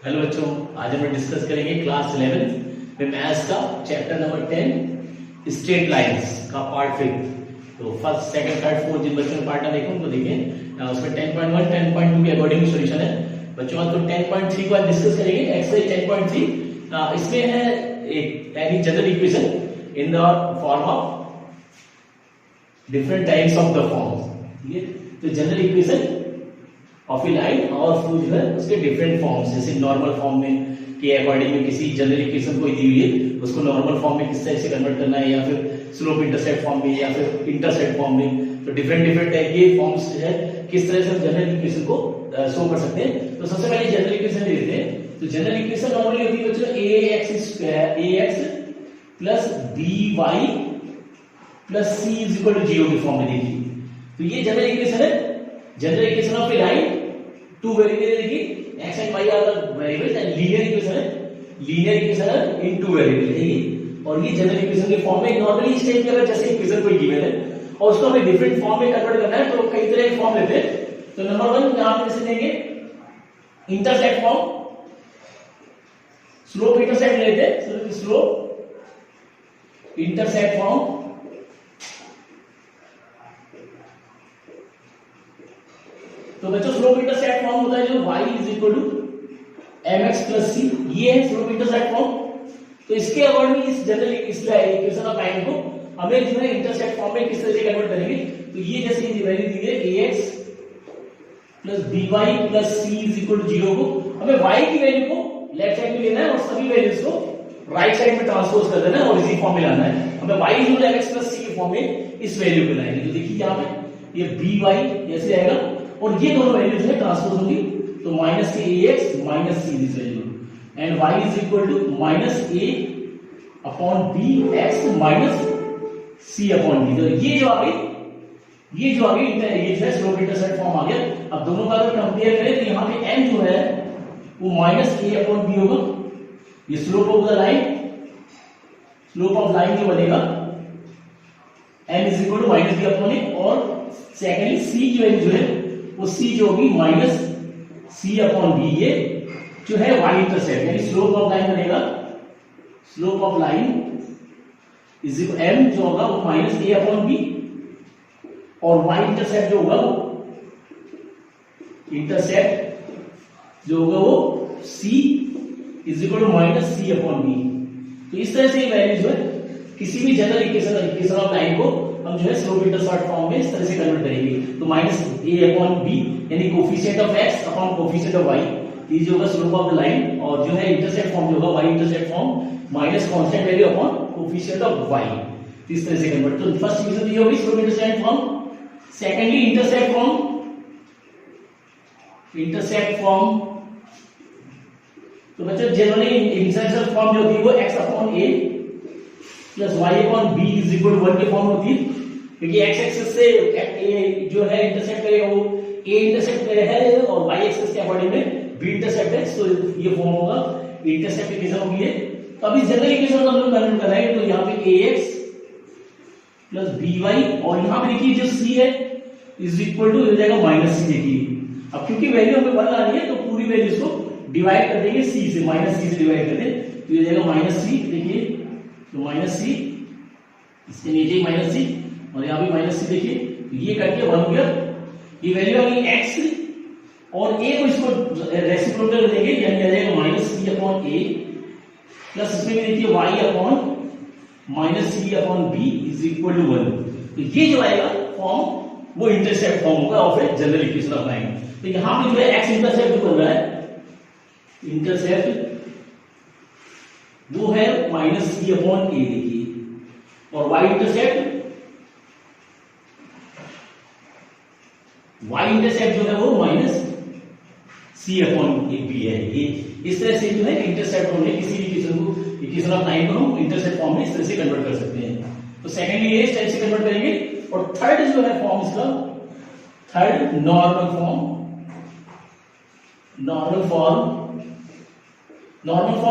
Hello बच्चों, आज हम डिस्कस करेंगे क्लास 11 में मैथ्स का चैप्टर नंबर 10 स्ट्रेट लाइंस का पार्ट 5। तो फर्स्ट सेकंड थर्ड फोर्थ जिन बच्चों ने पार्ट ना देखे उनको देखें। उसमें 10.1 10.2 के अकॉर्डिंग सॉल्यूशन है बच्चों। तो 10.3 को आज डिस्कस करेंगे। एक्सरसाइज 10.3 इसमें है एक any general equation in the form of different types of the forms. ठीक है, तो general equation of a line और जो है उसके डिफरेंट फॉर्म्स, जैसे नॉर्मल फॉर्म में के अकॉर्डिंग में किसी जनरल इक्वेशन कोई दी हुई है उसको नॉर्मल फॉर्म में किस तरह से कन्वर्ट करना है, या फिर स्लोप इंटरसेप्ट फॉर्म में, या फिर इंटरसेप्ट फॉर्म में। तो डिफरेंट टाइप के फॉर्म्स जो है किस तरह से हम जनरल इक्वेशन को शो कर सकते हैं। तो सबसे पहले जनरल इक्वेशन लेते हैं। तो जनरल इक्वेशन नॉर्मली होती है बच्चों ax plus by plus c is equal to 0 के फॉर्म में। देखिए, तो ये जनरल इक्वेशन है। General equation of a line, two variable है। देखिए x and y are the variables and linear equation है। लीनियर इक्वेशन है इन टू वेरिएबल है ये। और ये जनरल इक्वेशन के फॉर्म में नॉर्मली इस टाइप के अगर जैसे इक्वेशन कोई गिवन है और उसको हमें डिफरेंट फॉर्म में कन्वर्ट करना है तो कई तरह के फॉर्म लेते हैं। तो नंबर 1 यहां पे जैसे लेंगे इंटरसेप्ट फॉर्म, स्लोप इंटरसेप्ट लेते हैं। स्लोप इंटरसेप्ट फॉर्म, तो बच्चों स्लोप इंटरसेप्ट फॉर्म होता है जो y is equal to mx plus c, ये है स्लोप इंटरसेप्ट फॉर्म। तो इसके अकॉर्डिंग इस जनरल इक्वेशन ऑफ लाइन को हमें जो है इंटरसेप्ट फॉर्म में किस तरह से कन्वर्ट करेंगे। तो ये जैसे ये वैल्यू दी है ax plus by plus c is equal to 0 को हमें y की वैल्यू को लेफ्ट साइड में लेना है और सभी वैल्यूज को राइट साइड में ट्रांसपोज कर देना है और इसी फॉर्म में लाना है। हमें y is equal to mx plus c के फॉर्म में इस वैल्यू को लाएंगे। तो देखिए यहां पे ये by ऐसे आएगा और ये दोनों वैल्यूज है ट्रांसपोज होंगी। तो minus ax minus c this value and y is equal to minus a upon bx minus c upon d। तो ये जो आ गई ये जो है स्लोप इंटरसेप्ट फॉर्म आ गया। अब दोनों का अगर कंपेयर करें तो यहाँ पे n जो है वो माइनस a अपॉन b होगा। ये slope of the line, slope of line जो बनेगा n is equal to minus b upon a। और सेकेंडली c जो है वो c जो होगी माइनस c अपॉन b, ये जो है y इंटरसेप्ट यानी स्लोप ऑफ लाइन बनेगा। Slope of line is equal m जो होगा वो माइनस a अपॉन b और y इंटरसेप्ट जो होगा वो इंटरसेप्ट जो होगा वो c is equal to minus c upon b। तो इस तरह से वैल्यू जो है किसी भी जनरल इक्वेशन ऑफ लाइन को हम जो है स्लोप इंटरसेप्ट फॉर्म में इस तरह से कन्वर्ट करेंगे। तो माइनस a अपॉन b यानी coefficient of x upon coefficient of y, ये जो होगा स्लोप ऑफ द लाइन। और जो है इंटरसेप्ट फॉर्म जो होगा y intercept form minus constant value upon coefficient of y, इस तरह से कन्वर्ट। तो फर्स्ट इक्वेशन ये होगी slope intercept form. Secondly intercept form तो बच्चों जनरली इंटरसेप्ट फॉर्म जो होती है वो x upon a plus y upon b is equal to 1 के फॉर्म होती है। क्योंकि x एक्सिस से a जो है इंटरसेप्ट करेगा वो a इंटरसेप्ट है और y एक्सिस के अकॉर्डिंग में b इंटरसेप्ट है। तो ये फॉर्म होगा इंटरसेप्ट इक्वेशन होगी ये। तो अभी जनरल इक्वेशन को हम लोग कन्वर्ट कर रहे हैं। तो यहाँ पे ax प्लस by और यहाँ पे देखिए जो c है इज इक्वल टू हो जाएगा माइनस c। देखिए अब क्योंकि वैल्यू हमें 1 आ रही है तो पूरी वैल्यूज को डिवाइड कर देंगे c से, माइनस c से डिवाइड कर दें तो ये जाएगा माइनस c। देखिए तो माइनस c, इसके नीचे ही माइनस c और यहाँ भी माइनस c। देखिए तो ये करके 1 हो गया। ये वैल्यू आ गई x और a को इसको रेसिप्रोकल देंगे यानी आ जाएगा minus c upon a plus इसमें भी देखिए y upon minus c upon b is equal to 1। तो ये जो आएगा फॉर्म वो इंटरसेप्ट फॉर्म होगा of a general equation of line. तो यहां पे जो है x इंटरसेप्ट जो बन रहा है इंटरसेप्ट वो है माइनस c अपॉन a। देखिए और y इंटरसेप्ट जो है वो माइनस c अपॉन b है। ये इस तरह से जो है इंटरसेप्ट फॉर्म में किसी भी इक्वेशन ऑफ लाइन को हम इंटरसेप्ट फॉर्म में इस तरह से कन्वर्ट कर सकते हैं। तो सेकेंडली ये इस टाइप से कन्वर्ट करेंगे। और थर्ड जो है फॉर्म इसका, थर्ड नॉर्मल फॉर्म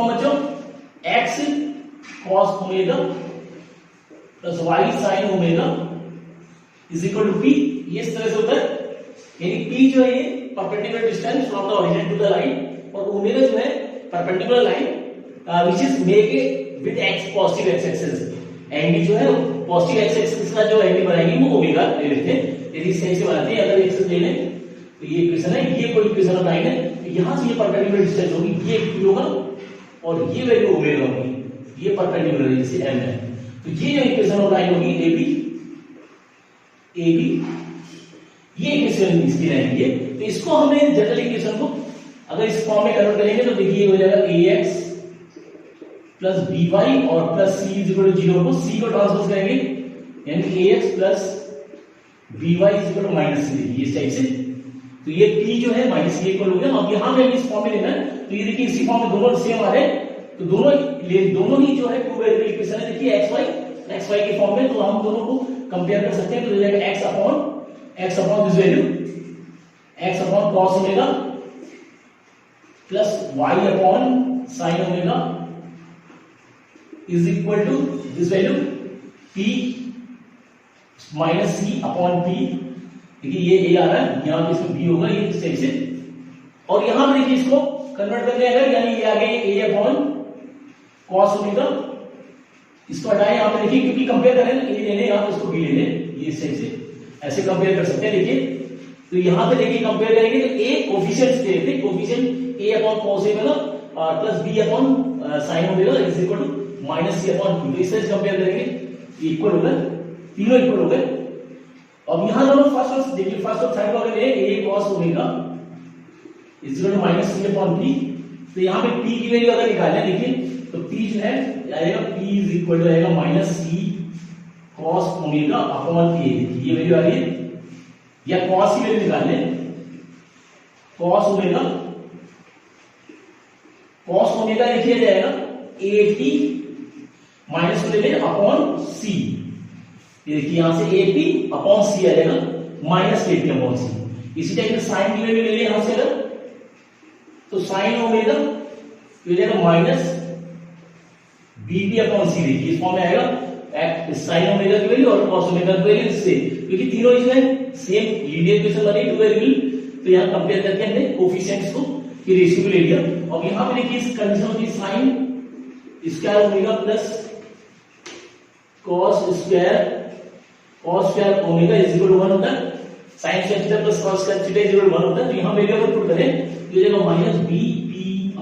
बच्चों x cos omega plus y sin omega is equal to p। ये इस तरह से होता है यानी p जो है ये perpendicular distance from the origin to the line और ओमेगा जो है perpendicular line which is make with x positive x axis, angle जो है पॉजिटिव एक्स एक्सिस का जो एंगल बनाएंगे वो ओमेगा ले लेते हैं। यदि सही से बनाते हैं, अगर एक्सिस ले लें तो ये इक्वेशन है, ये कोई इक्वेशन ऑफ लाइन है, यहां से ये परपेंडिकुलर डिस्टेंस होगी, ये p होगा और ये वैल्यू ओमेगा होगी, ये परपेंडिकुलर जैसे m है, तो ये जो इक्वेशन ऑफ लाइन होगी AB ये इक्वेशन इसकी रहेंगे। तो इसको हमें जनरल इक्वेशन को अगर इस फॉर्म में कन्वर्ट करेंगे तो देखिए हो जाएगा ax प्लस by और plus c is equal to 0 को c को ट्रांसपोज करेंगे यानी ax plus by is equal to minus c, देखिए इस टाइप से। तो ये p जो है माइनस c इक्वल हो गया। अब यहां पे इस फॉर्म में लेना है तो ये देखिए इसी फॉर्म में दोनों सेम आ रहे हैं, तो दोनों ही जो है टू वेरिएबल इक्वेशन है, देखिए xy के फॉर्म में, तो हम दोनों को कंपेयर कर सकते हैं। तो हो जाएगा x upon this value x upon cos omega plus y upon sin omega is equal to this value p minus c upon p, देखिए ये a आ रहा है, यहां पे इसमें b होगा, ये सही से। और यहां पे देखिए इसको कन्वर्ट करने अगर यानी ये आ गया a अपॉन cos ओमेगा, इसको हटाएं यहां पे देखिए, क्योंकि कंपेयर करें तो a ले लें यहां पे, इसको b ले लें, ये सही से ऐसे कंपेयर कर सकते हैं। देखिए तो यहां पे देखिए कंपेयर करेंगे तो a कोफिशिएंट्स दे देते, coefficient a upon cos omega plus b upon sin omega is equal to minus c upon p, तो इस तरह से कंपेयर करेंगे, इक्वल हो गए, तीनों इक्वल हो गए। अब यहां दोनों फर्स्ट और देखिए फर्स्ट और थर्ड को अगर ले a cos omega is equal to minus c upon p, तो यहां पे p की वैल्यू अगर निकालें देखिए तो p जो है आएगा p इज इक्वल टू आएगा minus c cos omega upon a, ये वैल्यू आ रही है, या cos की वैल्यू निकाल लें, cos ओमेगा देखिए जाएगा AP माइनस ले लें अपॉन c, ये देखिए यहां से AP अपॉन c आ जाएगा माइनस AP अपॉन c। इसी टाइप से sin की वैल्यू ले लें यहां से अगर, तो sin ओमेगा हो जाएगा माइनस BP अपॉन c, देखिए इस फॉर्म में आएगा sin ओमेगा की वैल्यू और cos ओमेगा की वैल्यू से, क्योंकि तीनों इसमें सेम लीनियर इक्वेशन बने टू वेरिएबल, तो यहां कंपेयर करके हमने कोफिशिएंट्स को की रेशियो को ले लिया। और यहां पे देखिए इस कंडीशन होती है sin square omega plus cos square omega is equal to 1 होता है, sin square theta plus cos square theta is equal to 1 होता है। तो यहां वैल्यू अगर पुट करें तो ये जाएगा minus BP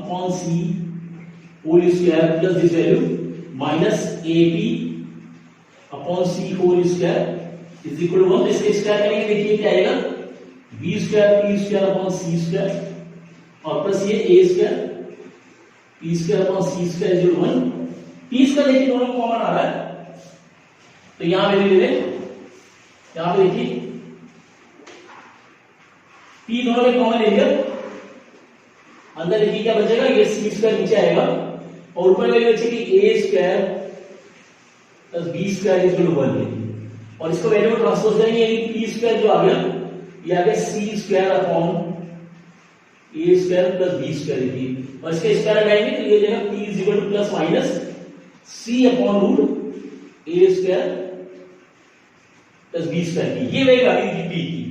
upon c whole square plus this value minus AP upon c whole square is equal to 1, तो इसके स्क्वायर करेंगे देखिए क्या आएगा b square p square upon c square और प्लस ये a square p square upon c square is equal to 1, p square देखिए दोनों कॉमन आ रहा है, तो यहां वैल्यू ले लें, यहां पे देखिए p दोनों में कॉमन ले लिया, अंदर देखिए क्या बचेगा, ये c स्क्वायर नीचे आएगा और ऊपर वैल्यू बचेगी a square plus b square is equal to 1, और इसको वैल्यू को ट्रांसपोज करेंगे यानी p स्क्वायर जो आ गया ये आ गया c square upon a square plus b square, देखिए और इसके स्क्वायर लगाएंगे तो ये जाएगा p is equal to plus minus c upon root a square plus b square की, ये वैल्यू आ गई p की।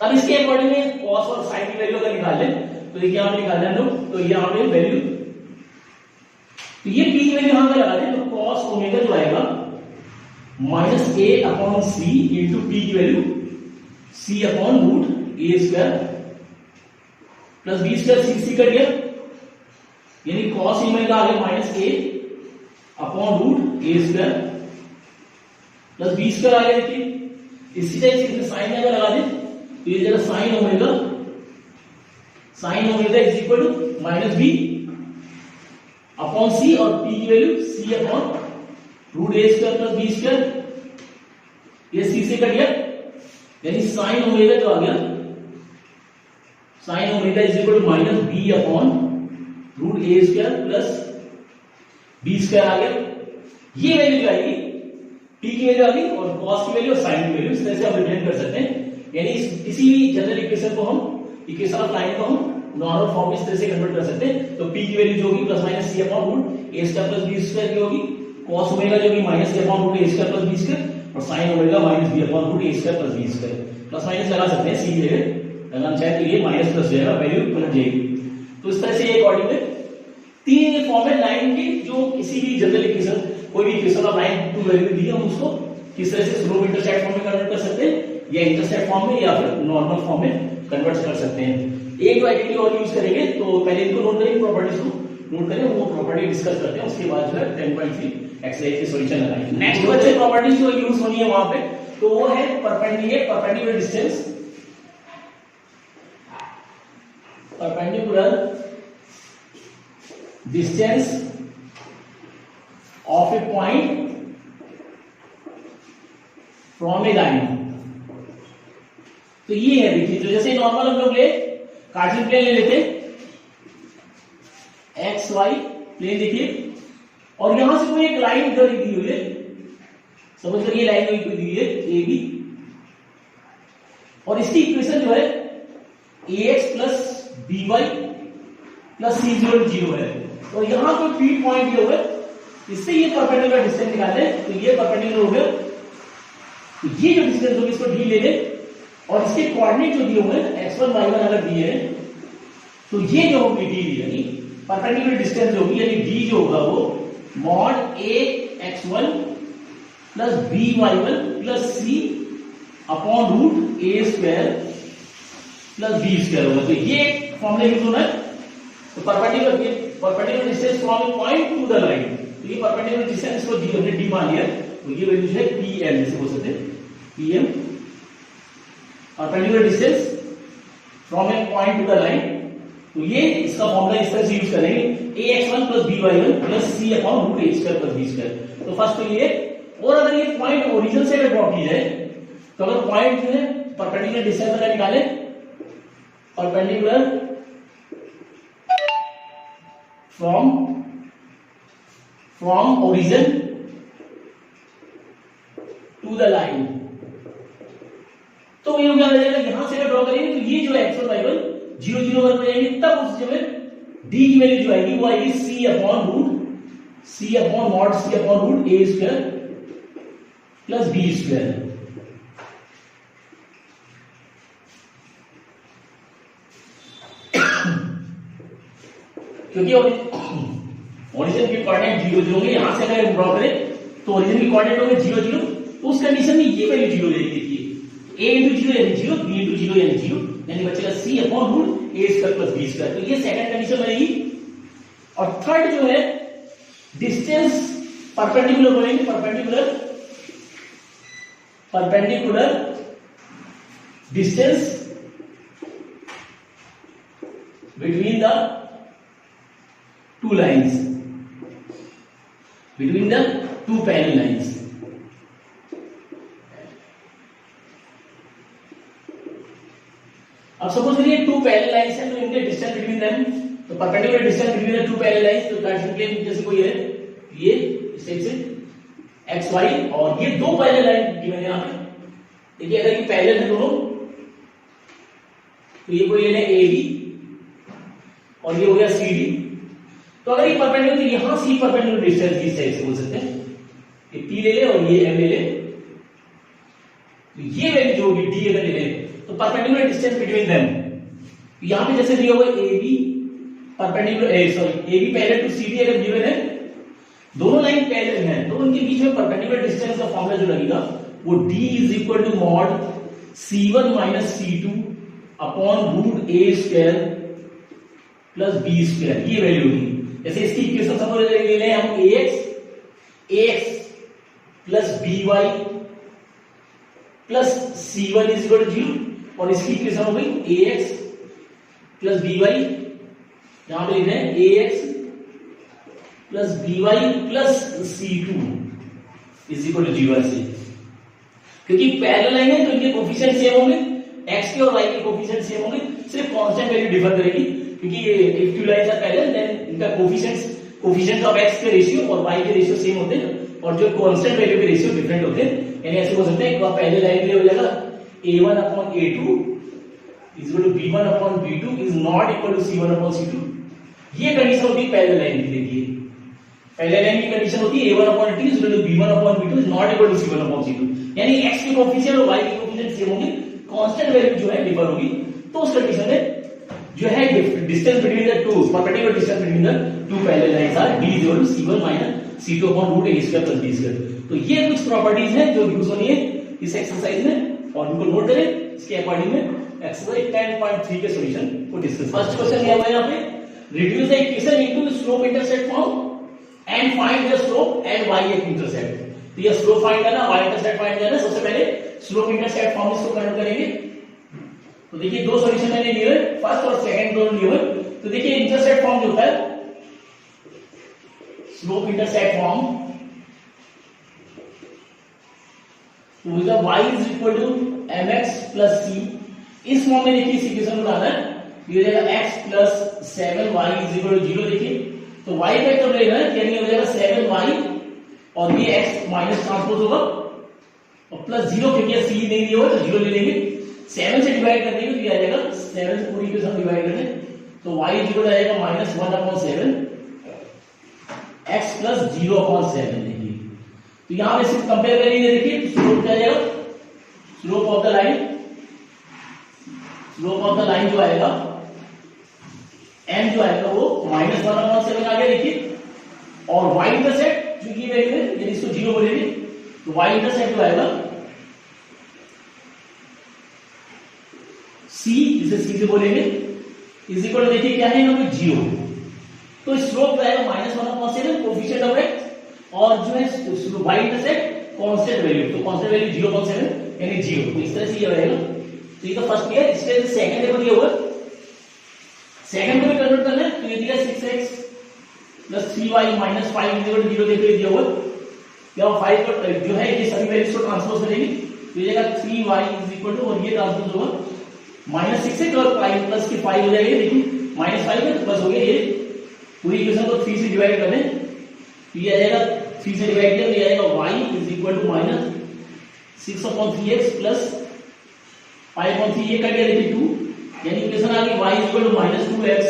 अब इसके अकॉर्डिंग में cos और sin की वैल्यू अगर निकाल लें तो देखिए यहां पे निकाल लें हम लोग, तो यहां पे वैल्यू, तो ये p की वैल्यू यहां पे लगा दें तो cos ओमेगा जो आएगा minus a upon c into p की value c upon root a square plus b square c cut गया यानी cos ओमेगा आ गया minus a upon root a square plus b square आ गया, देखिए इसी टाइप से साइन अगर लगा दें तो ये जगह sine omega is equal to minus b upon c और p की value c upon root a square plus b square, ये c से कट गया यानी साइन ओमेगा जो आ गया sine omega is equal to minus b upon root a square plus b square आ गया। ये वैल्यू जो आएगी p की वैल्यू आ गई और cos की वैल्यू और sin की वैल्यू, इस तरह से हम रिप्रेजेंट कर सकते हैं, यानी किसी भी जनरल इक्वेशन को हम इक्वेशन ऑफ लाइन को हम नॉर्मल फॉर्म में इस तरह से कन्वर्ट कर सकते हैं। तो p की वैल्यू जो होगी plus minus c upon root a square plus b square की होगी, cos ओमेगा जो होगी minus c upon root a square plus b square और sin omega minus b upon root a square plus b square, plus minus लगा सकते हैं c की जगह लगाना चाहे तो ये माइनस प्लस जाएगा, वैल्यू पलट जाएगी। तो इस तरह से ये अकॉर्डिंग में तीन ये फॉर्म है लाइन की, जो किसी भी जनरल इक्वेशन, कोई भी equation of line to value दी हम उसको किस तरह से स्लोप इंटरसेप्ट फॉर्म में कन्वर्ट कर सकते हैं, या इंटरसेप्ट फॉर्म में, या फिर नॉर्मल फॉर्म में कन्वर्ट कर सकते हैं। एक आइडेंटिटी और यूज करेंगे, तो पहले इनको नोट करें, प्रॉपर्टीज को नोट करें, वो प्रॉपर्टी डिस्कस करते हैं, उसके बाद जो है 10.3 एक्सरसाइज के सॉल्यूशन लगाएंगे। नेक्स्ट बच्चे प्रॉपर्टीज जो यूज होनी है वहां पे, तो वो है perpendicular distance, perpendicular distance of A point from A line. तो ये है, देखिए, तो जैसे नॉर्मल हम लोग ले कार्टेशियन प्लेन ले लेते, एक्स वाई प्लेन देखिए, और यहां से कोई एक लाइन इधर दी हुई है, समझ कर ये लाइन कोई दी है ए बी, और इसकी इक्वेशन जो है A X plus B Y plus C zero zero है, और यहां कोई पी पॉइंट दिया हुआ है, इससे ये परपेंडिकुलर डिस्टेंस निकालते हैं, तो ये परपेंडिकुलर हो गया, तो ये जो डिस्टेंस होगी इसको डी ले ले, और इसके कोऑर्डिनेट जो दिए हुए हैं x1 y1 अगर दिए हैं, तो ये जो होगी डी, यानी परपेंडिकुलर डिस्टेंस जो होगी, यानी डी जो होगा वो mod a x1 plus b y1 plus c upon root a square plus b square होगा। तो ये फॉर्मूला यूज होना है। तो perpendicular distance from a point to the line, तो ये परपेंडिकुलर डिस्टेंस को डी हमने डी मान लिया, तो ये वैल्यू है pm, जैसे बोल सकते हैं pm perpendicular distance from a point to the line. तो ये इसका फॉर्मूला इस तरह से यूज करेंगे ax1 plus by1 plus c upon root a square plus b square. तो फर्स्ट तो ये, और अगर ये पॉइंट ओरिजिन से अगर ड्रॉ की जाए, तो अगर पॉइंट जो है परपेंडिकुलर डिस्टेंस अगर निकाले, perpendicular from origin to the line, तो ये क्या हो जाएगा, यहां से अगर ड्रॉ करेंगे तो ये जो है x1 y1 0 0 1 हो जाएंगे, तब उस जगह d की वैल्यू जो आएगी वो आएगी c upon mod c upon root a square plus b square. क्योंकि ओरिजिन के कोऑर्डिनेट 0 0 होंगे, यहां से अगर ड्रॉ करें तो ओरिजिन के कोऑर्डिनेट होंगे 0 0, तो उस कंडीशन में ये वैल्यू 0 हो जाएगी। देखिए a इंटू 0 यानी 0, b इंटू 0 यानी 0, यानी बचेगा c upon root a square plus b square. तो ये सेकंड कंडीशन बनेगी। और थर्ड जो है डिस्टेंस परपेंडिकुलर बोलेंगे, perpendicular distance between the two lines, between the two parallel lines. अब सपोज करिए टू पैरेलल लाइंस है, तो इनके डिस्टेंस बिटवीन देम, तो perpendicular distance between the two parallel lines, तो कार्टेशियन प्लेन जैसे कोई है, ये इस टाइप से एक्स वाई, और ये दो पैरेलल लाइन गिवन है यहां पे। देखिए अगर ये पैरेलल है दोनों, तो ये कोई ले लें ए बी, और ये हो गया सी डी। तो अगर ये परपेंडिकुलर, तो यहां से परपेंडिकुलर डिस्टेंस इस टाइप से बोल सकते हैं, ये पी ले ले और ये एम ले ले, तो ये वैल्यू जो होगी डी अगर ले ले, तो परपेंडिकुलर डिस्टेंस बिटवीन देम, यहां पे जैसे दिया हुआ है A B perpendicular A B parallel to C D अगर गिवन है, दोनों लाइन पैरेलल हैं, तो उनके बीच में परपेंडिकुलर डिस्टेंस का फॉर्मूला जो लगेगा वो d is equal to mod c1 minus c2 upon root a square plus b square, ये वैल्यू होगी। जैसे इसकी इक्वेशन सपोज ले लें हम ax plus by plus c1 is equal to 0, और इसकी इक्वेशन हो गई ax प्लस by, यहां पे लिख रहे हैं ax plus by plus c2 is equal to 0 से, क्योंकि पैरेलल लाइन है तो इनके कोफिशिएंट सेम होंगे, x के और y के कोफिशिएंट सेम होंगे, सिर्फ कांस्टेंट वैल्यू डिफर करेगी, क्योंकि ये if two lines are parallel then इनका कोफिशिएंट ऑफ x के रेशियो और y के रेशियो सेम होते हैं, और जो कांस्टेंट वैल्यू के रेशियो डिफरेंट होते हैं। यानी ऐसे हो सकते हैं, एक बार पैरेलल लाइन के लिए हो जाएगा a1 upon a2 is equal to b1 upon b2 is not equal to c1 upon c2। ये कंडीशन होती है पैरेलल लाइन की। देखिए पैरेलल लाइन की कंडीशन होती है a1 upon a2 is equal to b1 upon b2 is not equal to c1 upon c2, यानी x के कोफिशिएंट और y के कोफिशिएंट सेम होंगे, कांस्टेंट वैल्यू जो है डिफर होगी, तो उस कंडीशन में जो है distance between the two perpendicular distance between the two parallel lines are d equal to c1 minus c2 upon root a square plus b square. तो ये कुछ प्रॉपर्टीज हैं जो यूज होनी है इस एक्सरसाइज में और इनको नोट करें। इसके अकॉर्डिंग में एक्सरसाइज 10.3 के सॉल्यूशन को डिस्कस। फर्स्ट क्वेश्चन दिया हुआ है यहाँ पे, reduce the equation into slope intercept form and find the slope and y intercept. तो ये स्लोप फाइंड करना, y इंटरसेप्ट फाइंड करना। सबसे पहले स्लोप इंटरसेप्ट फॉर्म इसको कन्वर्ट करेंगे। तो देखिए दो सॉल्यूशन मैंने लिए हुए, फर्स्ट और सेकंड दोनों लिए हुए। तो देखिए इंटरसेप्ट फॉर्म जो होता है स्लोप इंटरसेप्ट फॉर्म, तो is y is equal to mx plus c। इस फॉर्म में देखिए इस इक्वेशन को लाना है, ये हो जाएगा x plus 7y is equal to 0। देखिए तो y का टर्म लेना है, यानी हो जाएगा 7y और ये x माइनस ट्रांसपोज होगा और प्लस 0 क्योंकि c नहीं दिया हुआ तो 0 ले लेंगे। 7 से डिवाइड कर देंगे तो ये आ जाएगा 7 से पूरी इक्वेशन डिवाइड कर दें तो y इज इक्वल टू आ जाएगा माइनस 1/7 x प्लस 0/7। देखिए तो यहां पे सिर्फ कंपेयर करेंगे। देखिए तो स्लोप क्या आ जाएगा, slope of the line, slope of the line जो आएगा m जो आएगा वो माइनस 1/7 आ गया। देखिए और y इंटरसेप्ट जो ये वैल्यू है यदि इसको 0 बोलेंगे तो y इंटरसेप्ट जो आएगा c, जिसे c से बोलेंगे इज इक्वल टू देखिए क्या है यहाँ पे 0। तो स्लोप जो आएगा माइनस 1/7 कोएफिशिएंट ऑफ x और जो है y इंटरसेप्ट कांस्टेंट वैल्यू, तो कांस्टेंट वैल्यू 0.7 यानी 0। तो इस तरह से ये रहेगा। तो ये तो फर्स्ट क्लियर। इसके सेकंड टेबल दिया हुआ, सेकंड को भी कन्वर्ट करना है तो ये दिया 6x plus 3y minus 5 is equal to 0 देखिए दिया हुआ। क्या 5 को जो है ये सभी वैल्यूज को ट्रांसपोज करेंगे तो ये जाएगा 3y इज इक्वल टू और ये ट्रांसपोज होगा माइनस 6 से और 5 प्लस के 5 हो जाएगा। देखिए माइनस 5 है तो प्लस हो गया। ये पूरी इक्वेशन को 3 से डिवाइड कर दें तो ये आ जाएगा 3 से डिवाइड किया तो ये आएगा y is equal to minus 6/3x plus 5/3 ये कट गया देखिए 2 यानी इक्वेशन आ गई y is equal to minus 2x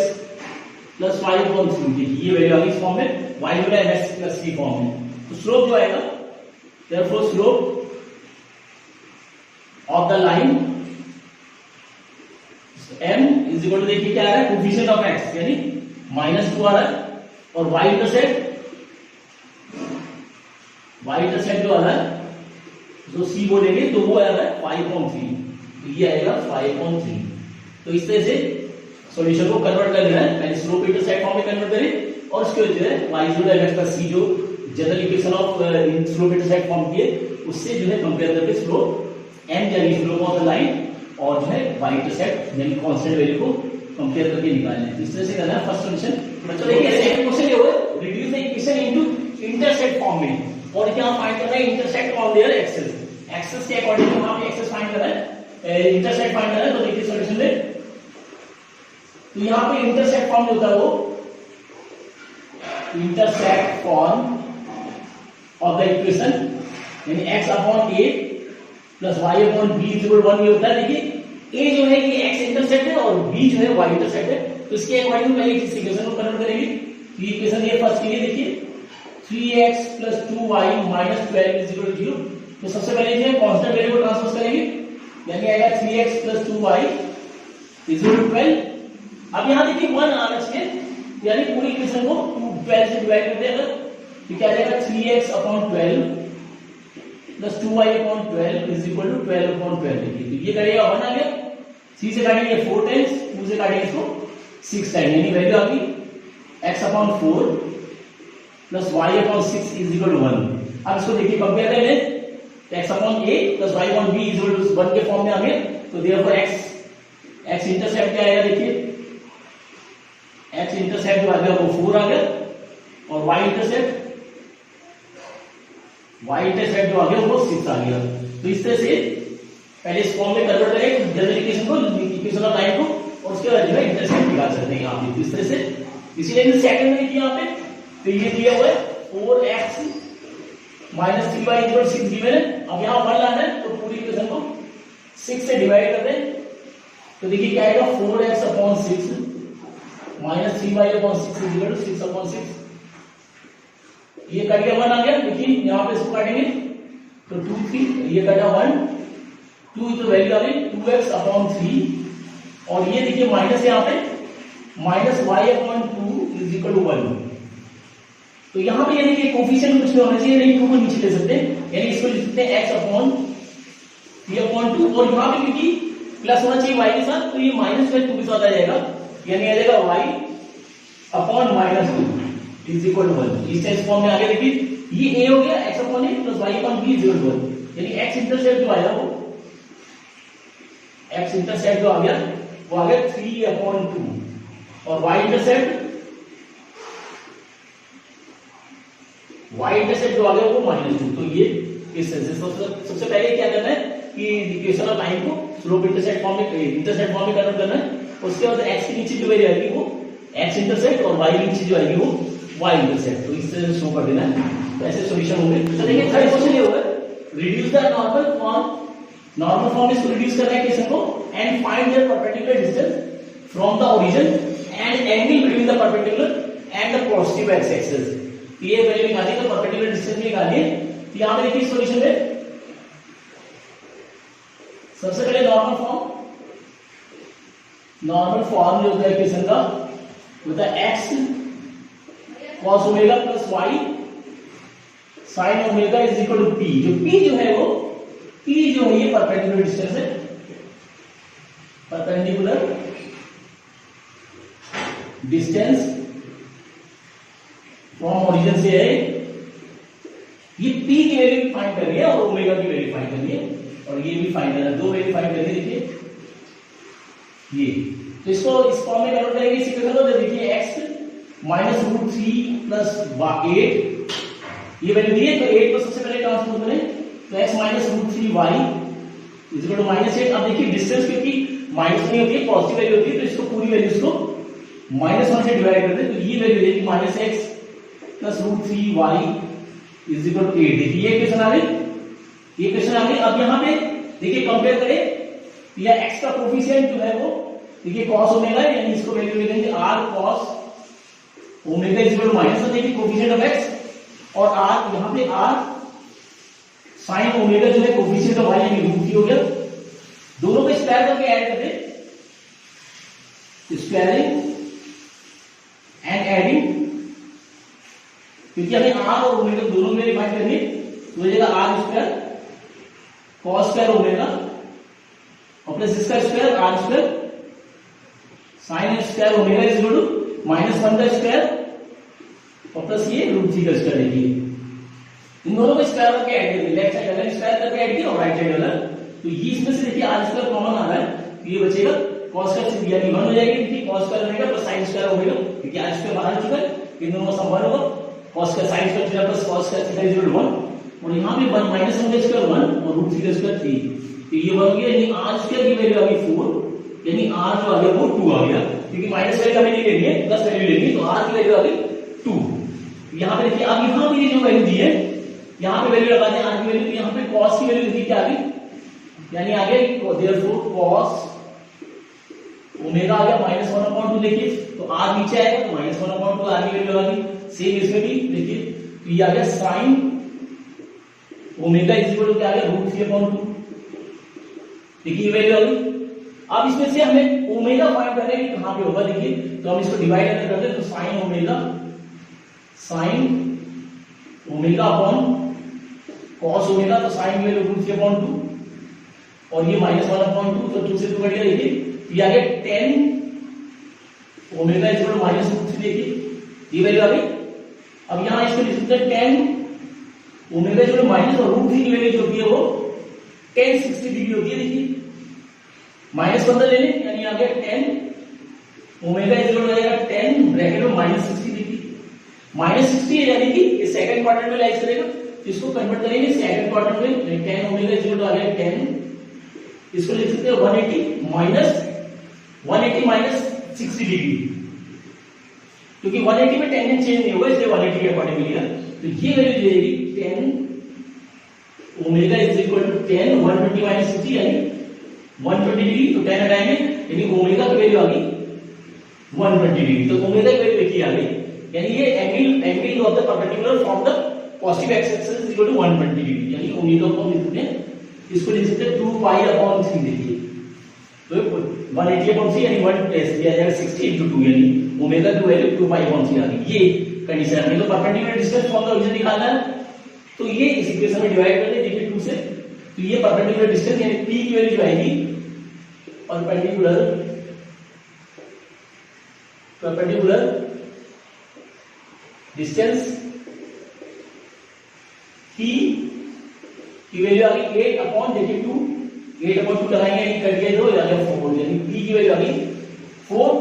plus 5/3। देखिए ये वैल्यू आ गई इस फॉर्म में, y equal to mx plus c form में। तो स्लोप जो आएगा therefore slope of the line m is equal to देखिए क्या आ रहा है कोएफिशिएंट ऑफ x यानी -2 आ रहा है और y इंटरसेप्ट जो आ रहा है जो c बोलेंगे तो वो आ रहा है 5.3। तो ये आएगा 5.3। तो इस तरह से सॉल्यूशन को कन्वर्ट कर लेना है। पहले स्लोप इंटरसेप्ट फॉर्म में कन्वर्ट करें और उसके बाद जो है y is equal to mx plus c जो general equation of slope intercept form की है उससे जो है कंपेयर करके स्लोप m यानी स्लोप ऑफ द लाइन और जो है y इंटरसेप्ट यानी कांस्टेंट वैल्यू को कंपेयर करके निकालना है। इस तरह से करना है फर्स्ट सॉल्यूशन। बच्चों देखिए सेकंड क्वेश्चन ये है reduce the equation into intercept form में और क्या फाइंड करना है intercept of their axes. Axes के अकॉर्डिंग वहां पे एक्सेस फाइंड करना है, इंटरसेप्ट फाइंड करना है। तो देखिए सॉल्यूशन में तो यहां पे इंटरसेप्ट फॉर्म जो होता है वो intercept form of the equation यानी x upon a plus y upon b is equal 1 ये होता है। देखिए a जो है ये x इंटरसेप्ट है और b जो है y इंटरसेप्ट है। तो इसके अकॉर्डिंग पहले इस इक्वेशन को कन्वर्ट करेंगे। तो ये इक्वेशन ये फर्स्ट के लिए देखिए 3x plus 2y minus 12 is equal to 0। तो सबसे पहले जो है कांस्टेंट वैल्यू को ट्रांसपोज करेंगे यानी आएगा 3x plus 2y is equal to 12। अब यहां देखिए 1 आना चाहिए यानी पूरी इक्वेशन को 12 से डिवाइड कर दें तो क्या आ जाएगा 3x upon 12 plus 2y upon 12 is equal to 12 upon 12। देखिए तो ये करेगा 1 आ गया, 3 से काटेंगे 4 टाइम्स, 2 से काटेंगे इसको 6 टाइम्स यानी वैल्यू आ गई x upon 4 plus y upon 6 is equal to 1। अब इसको देखिए कंपेयर करें x upon a plus y upon b is equal to 1 के फॉर्म में आ गए। तो देयरफॉर x इंटरसेप्ट क्या आएगा देखिए x इंटरसेप्ट जो आ गया वो 4 आ गया और y इंटरसेप्ट जो आ गया वो 6 आ गया। तो इस तरह से पहले इस फॉर्म में कन्वर्ट करें जनरल इक्वेशन को इक्वेशन ऑफ लाइन को और उसके बाद जो है इंटरसेप्ट निकाल सकते हैं यहां पे। इस तरह से इसीलिए सेकंड में किया यहां पे तो ये दिया हुआ है 4x minus 3y equal 6 given है। अब यहां 1 लाना है तो पूरी इक्वेशन को 6 से डिवाइड कर दें तो देखिए क्या आएगा 4x upon 6 minus 3y upon 6 is equal to 6 upon 6। ये कट गया 1 आ गया। देखिए यहां पे इसको काटेंगे तो 2 3 ये कटा 1 2 तो वैल्यू आ गई 2x अपॉन 3 और ये देखिए माइनस यहां पे minus Y upon 2 is equal to 1। तो यहां पे यानी कि कोफिशिएंट कुछ भी होना चाहिए, नहीं 2 को नीचे ले सकते, यानी इसको लिख सकते हैं x अपॉन p अपॉन 2, और यहां पे क्योंकि प्लस होना चाहिए y के साथ, तो ये माइनस में 2 के साथ आ जाएगा, यानी आ जाएगा y upon minus 2 is equal to 1। इस टाइप फॉर्म में आगे देखिए, ये a हो गया x upon a plus y upon b is equal to 1, यानी x इंटरसेप्ट जो आया वो x इंटरसेप्ट जो आ गया वो आ गया 3 अपॉन 2, और y इंटरसेप्ट जो आ गया वो -2। तो ये इस सबसे पहले क्या करना है कि इक्वेशन ऑफ लाइन को स्लोप इंटरसेप्ट फॉर्म में कन्वर्ट करना है, उसके बाद x के नीचे जो वैल्यू आएगी वो x इंटरसेप्ट और y के नीचे जो आएगी वो y इंटरसेप्ट, तो इस तरह से शो कर देना है। तो ऐसे सॉल्यूशन होंगे। तो देखिए थर्ड क्वेश्चन ये होगा, रिड्यूस द नॉर्मल फॉर्म इसको रिड्यूस करना है इक्वेशन को, and find their perpendicular distance from the origin and angle between the perpendicular and the positive x axis. ये वैल्यू निकालिए, तो परपेंडिकुलर डिस्टेंस निकालिए। तो यहां पे देखिए सॉल्यूशन में सबसे पहले नॉर्मल फॉर्म जो होता है इक्वेशन का होता है x cos omega plus y sin omega is equal to p। जो p जो है वो p जो है ये परपेंडिकुलर डिस्टेंस है, परपेंडिकुलर डिस्टेंस फ्रॉम ओरिजिन से है, ये p की वैल्यू फाइंड करनी है और ओमेगा की वैल्यू फाइंड करनी है, और ये भी फाइंड करना है, दो वैल्यू फाइंड करनी है। देखिए ये, तो इसको इस फॉर्म में कन्वर्ट करेंगे इसी प्रकार, तो देखिए x माइनस रूट 3 प्लस 8 ये वैल्यू दी है, तो 8 को सबसे पहले ट्रांसफॉर्म करें, तो x minus root 3 y is equal to -8। अब देखिए डिस्टेंस क्योंकि माइनस नहीं होती है, पॉजिटिव वैल्यू होती है, तो इसको पूरी वैल्यू इसको -1 से डिवाइड कर दें, तो ये वैल्यू देगी -x plus root 3 y is equal to 8। देखिए ये क्वेश्चन आ गई, ये क्वेश्चन आ गई। अब यहाँ पे देखिए कंपेयर करें, या x का कोफिशिएंट जो है वो देखिए cos ओमेगा है, यानी इसको वैल्यू ले लेंगे r cos omega is equal to -1, देखिए कोफिशिएंट ऑफ x, और r यहाँ पे r sin ओमेगा जो है कोफिशिएंट ऑफ y यानी रूट 3 हो गया। दोनों को स्क्वायर करके ऐड कर दें, स्क्वायरिंग एंड एडिंग, क्योंकि हमें r और ओमेगा दोनों में फाइंड करनी है, तो हो जाएगा r square cos square omega और प्लस इसका square r square sin square omega is equal to -1 का स्क्वायर और प्लस ये रूट 3 का स्क्वायर। देखिए इन दोनों को स्क्वायर करके ऐड करेंगे, लेफ्ट साइड अलग स्क्वायर करके ऐड किया और राइट साइड अलग, तो ये इसमें से देखिए r स्क्वायर कॉमन आ रहा है, तो ये बचेगा cos स्क्वायर यानी 1 हो जाएगी, देखिए cos square omega plus sin square omega, क्योंकि r स्क्वायर बाहर चुका है, इन दोनों का सम 1 होगा, cos square sin square theta plus cos square theta is equal to 1, और यहां पे 1 माइनस 1 का स्क्वायर 1 और रूट 3 का स्क्वायर 3, तो ये बन गया, यानी r स्क्वायर की वैल्यू आ गई 4, यानी r जो आ गया वो 2 आ गया, क्योंकि माइनस वैल्यू हमें नहीं लेनी है, प्लस वैल्यू लेनी है, तो r की वैल्यू आ गई 2। यहां पे देखिए अब यहां पे ये जो वैल्यू दी है, यहां पे वैल्यू लगा दें r की वैल्यू, तो यहां पे cos की वैल्यू देखिए क्या आ गई, यानी आ गया देयरफॉर cos ओमेगा आ गया -1/2, देखिए तो r नीचे आएगा तो -1/2 r की वैल्यू आ गई। सेम इसमें भी देखिए, तो ये आ गया sin omega is equal to क्या आ गया रूट 3/2, देखिए ये वैल्यू आ गई। अब इसमें से हमें ओमेगा फाइंड करना है कि कहां पे होगा, देखिए तो हम इसको डिवाइड करते हैं, तो sin omega upon cos omega, तो sin वैल्यू रूट 3/2 और ये -1/2, तो 2 से 2 कट गया, देखिए ये आ गया 10 ओमेगा इज इक्वल टू -√3, देखिए ये वैल्यू आ गई। अब यहां इसको लिख सकते हैं 10 omega is equal to minus और √3 की वैल्यू जो होती है वो 1060 डिग्री होती है, देखिए -15 ले लें, यानी आ गया 10 ओमेगा इज इक्वल टू आ जाएगा 10 ब्रैकेट में -60, देखिए -60 है, यानी कि ये सेकंड क्वाड्रेंट में लाइज करेगा, इसको कन्वर्ट करेंगे सेकंड क्वाड्रेंट में, 10 ओमेगा इज इक्वल टू आ गया 10, इसको लिख सकते हैं 180 माइनस 60 डिग्री, क्योंकि 180 में टेंजेंट चेंज नहीं होगा, इसलिए 180 के अकॉर्डिंग लिया, तो ये वैल्यू जाएगी 10 omega is equal to 10 120 minus 60 यानी 120 डिग्री, तो 10 हटाएंगे यानी ओमेगा की वैल्यू आ गई 120 डिग्री, तो ओमेगा की वैल्यू देखिए आ गई, यानी ये angle of the perpendicular from the positive x axis is equal to 120 degree, यानी ओमेगा को लिख सकते हैं, इसको लिख सकते हैं 2 पाई अपॉन 3, देखिए तो 180/3 यानी 1 प्लस किया जाएगा 60 into 2 यानी ओमेगा की वैल्यू 2π/3 आ गई। ये कंडीशन है। तो perpendicular distance from the origin निकालना है, तो ये इस इक्वेशन में डिवाइड कर दें dp2 से। तो ये परपेंडिकुलर डिस्टेंस यानी p की वैल्यू जो आएगी परपेंडिकुलर डिस्टेंस p की वैल्यू आ गई 8/2, 8/2 लगाएंगे यानी कट गया 2 यानी 4, यानी p की वैल्यू आ गई 4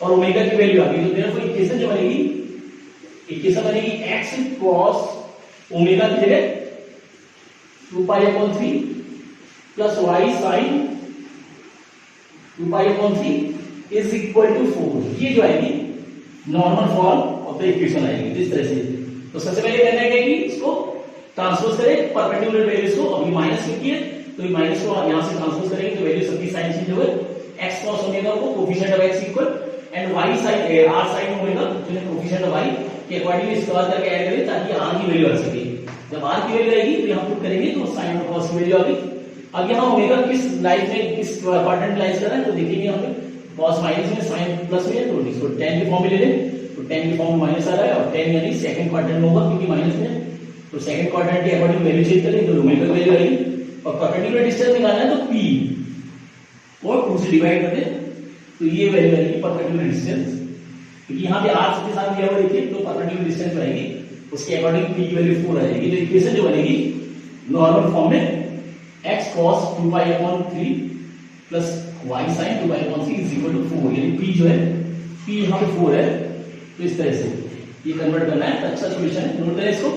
और ओमेगा की वैल्यू आ गई। तो देयरफॉर इक्वेशन जो बनेगी, इक्वेशन बनेगी x cos ओमेगा की जगह 2π/3 plus y sin 2π/3 is equal to 4। ये जो आएगी normal form of the equation आएगी इस तरह से। तो सबसे पहले करना है कि इसको ट्रांसपोज करें परपेंडिकुलर वैल्यूज को। अभी माइनस क्योंकि है तो ये माइनस को यहां से ट्रांसपोज करेंगे तो वैल्यू सबकी साइन चेंज होगा। x cos ओमेगा को coefficient of x equal and y sin r sin omega जो है कोएफिशिएंट ऑफ y के अकॉर्डिंग इसको बात करके ऐड करें ताकि r की वैल्यू आ सके। जब r की वैल्यू आएगी तो यहां पुट करेंगे तो sin और cos की वैल्यू आ गई। अब यहां ओमेगा किस लाइन में किस क्वाड्रेंट लाइन कर रहा है तो देखेंगे यहां पे cos माइनस में sin प्लस में तो इसको tan की फॉर्म में ले लें। तो tan की फॉर्म में माइनस आ रहा है और tan यानी सेकंड क्वाड्रेंट में होगा क्योंकि माइनस में। तो सेकंड क्वाड्रेंट के अकॉर्डिंग वैल्यू चेंज करें तो ओमेगा की वैल्यू आएगी। और परपेंडिकुलर डिस्टेंस निकालना है तो p और 2 से डिवाइड कर दें तो ये वैल्यू आएगी परपेंडिकुलर डिस्टेंस। क्योंकि यहाँ पे r के साथ दिया हुआ देखिए तो परपेंडिकुलर डिस्टेंस आएगी, उसके अकॉर्डिंग p की वैल्यू 4 आ जाएगी। तो इक्वेशन जो बनेगी नॉर्मल फॉर्म में x cos 2π/3 plus y sin 2π/3 is equal to 4, यानी p जो है p यहाँ पे 4 है। तो इस तरह से ये कन्वर्ट करना है। अच्छा सॉल्यूशन है, नोट करें इसको।